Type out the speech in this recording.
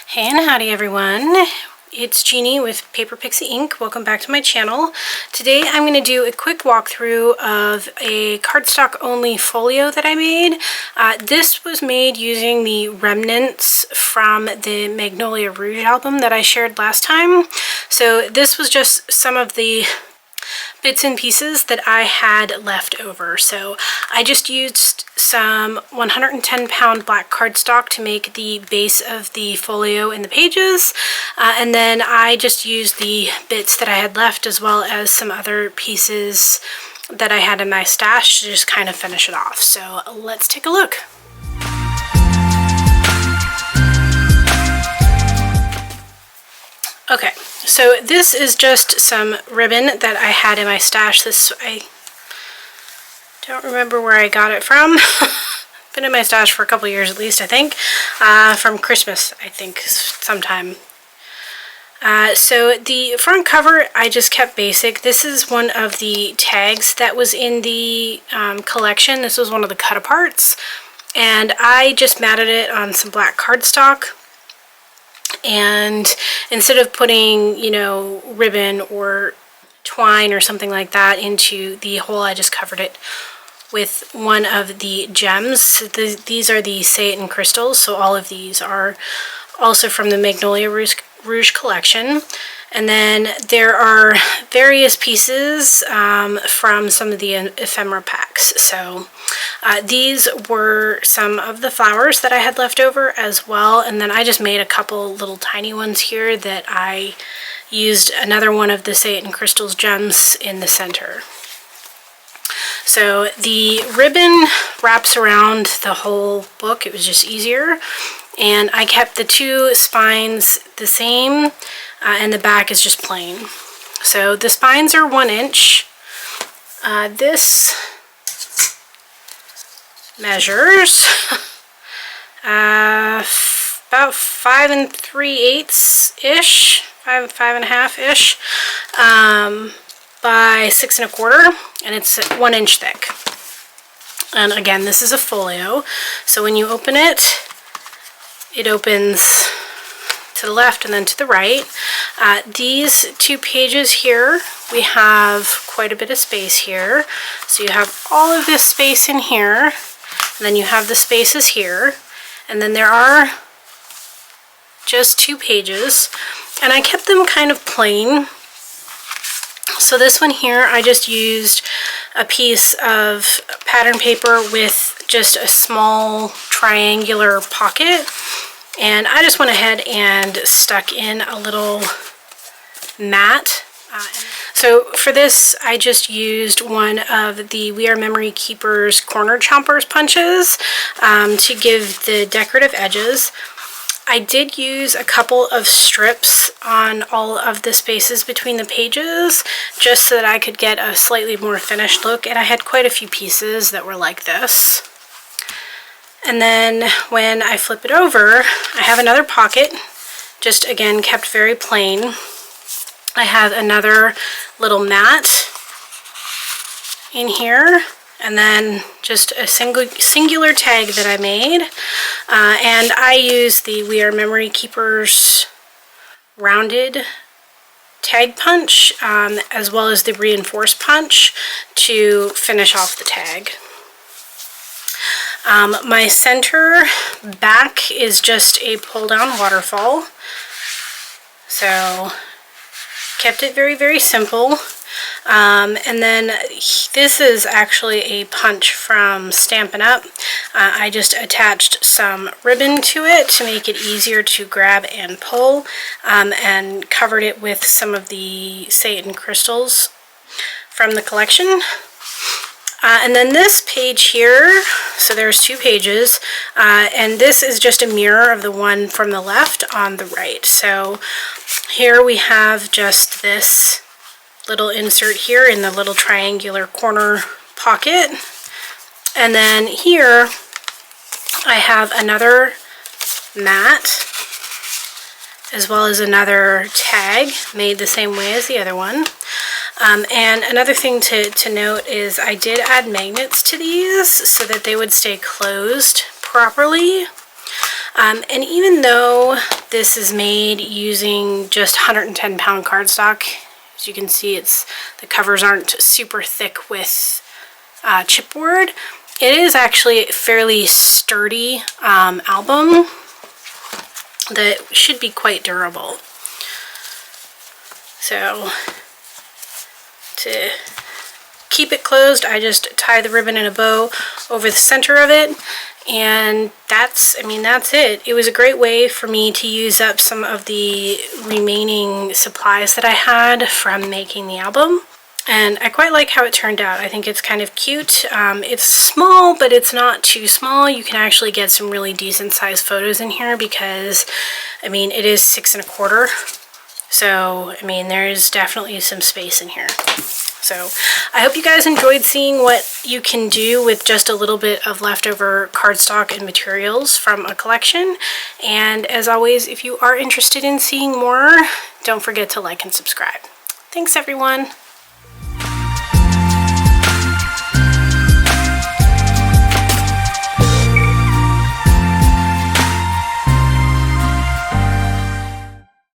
Hey and howdy everyone, it's Jeannie with Paper Pixie Ink. Welcome back to my channel. Today I'm going to do a quick walkthrough of a cardstock only folio that I made. This was made using the Remnants from the Magnolia Rouge album that I shared last time. So this was just some of the bits and pieces that I had left over. So I just used some 110-pound black cardstock to make the base of the folio in the pages, and then I just used the bits that I had left as well as some other pieces that I had in my stash to just kind of finish it off. So let's take a look. Okay, so this is just some ribbon that I had in my stash. I don't remember where I got it from. Been in my stash for a couple years at least, I think. From Christmas, I think, sometime. So the front cover, I just kept basic. This is one of the tags that was in the collection. This was one of the cut-aparts. And I just matted it on some black cardstock. And instead of putting, you know, ribbon or twine or something like that into the hole, I just covered it with one of the gems. These are the satin crystals, so all of these are also from the Magnolia Rouge collection. And then there are various pieces from some of the ephemera packs. So these were some of the flowers that I had left over as well. And then I just made a couple little tiny ones here that I used another one of the satin crystals gems in the center. So the ribbon wraps around the whole book. It was just easier. And I kept the two spines the same, and the back is just plain. So the spines are 1 inch. This measures about 5 3/8-ish, 5 1/2-ish, by 6 1/4, and it's 1 inch thick. And again, this is a folio, so when you open it, it opens to the left and then to the right. These two pages here, we have quite a bit of space here. So you have all of this space in here, and then you have the spaces here, and then there are just 2 pages, and I kept them kind of plain. So this one here, I just used a piece of pattern paper with just a small triangular pocket, and I just went ahead and stuck in a little mat. So for this, I just used one of the We Are Memory Keepers Corner Chompers punches to give the decorative edges. I did use a couple of strips on all of the spaces between the pages just so that I could get a slightly more finished look, and I had quite a few pieces that were like this. And then when I flip it over, I have another pocket, just again kept very plain. I have another little mat in here, and then just a singular tag that I made. And I use the We Are Memory Keepers rounded tag punch, as well as the reinforced punch to finish off the tag. My center back is just a pull down waterfall. So kept it very, very simple. And then this is actually a punch from Stampin' Up. I just attached some ribbon to it to make it easier to grab and pull, and covered it with some of the satin crystals from the collection. And then this page here, so there's 2 pages, and this is just a mirror of the one from the left on the right. So here we have just this little insert here in the little triangular corner pocket, and then here I have another mat as well as another tag made the same way as the other one. And another thing to note is I did add magnets to these so that they would stay closed properly. And even though this is made using just 110-pound cardstock, as you can see, the covers aren't super thick with chipboard. It is actually a fairly sturdy album that should be quite durable. So to keep it closed, I just tie the ribbon in a bow over the center of it, and that's it. It was a great way for me to use up some of the remaining supplies that I had from making the album. And I quite like how it turned out. I think it's kind of cute. It's small, but it's not too small. You can actually get some really decent sized photos in here because, I mean, it is 6 1/4. So, I mean, there's definitely some space in here. So, I hope you guys enjoyed seeing what you can do with just a little bit of leftover cardstock and materials from a collection. And as always, if you are interested in seeing more, don't forget to like and subscribe. Thanks, everyone.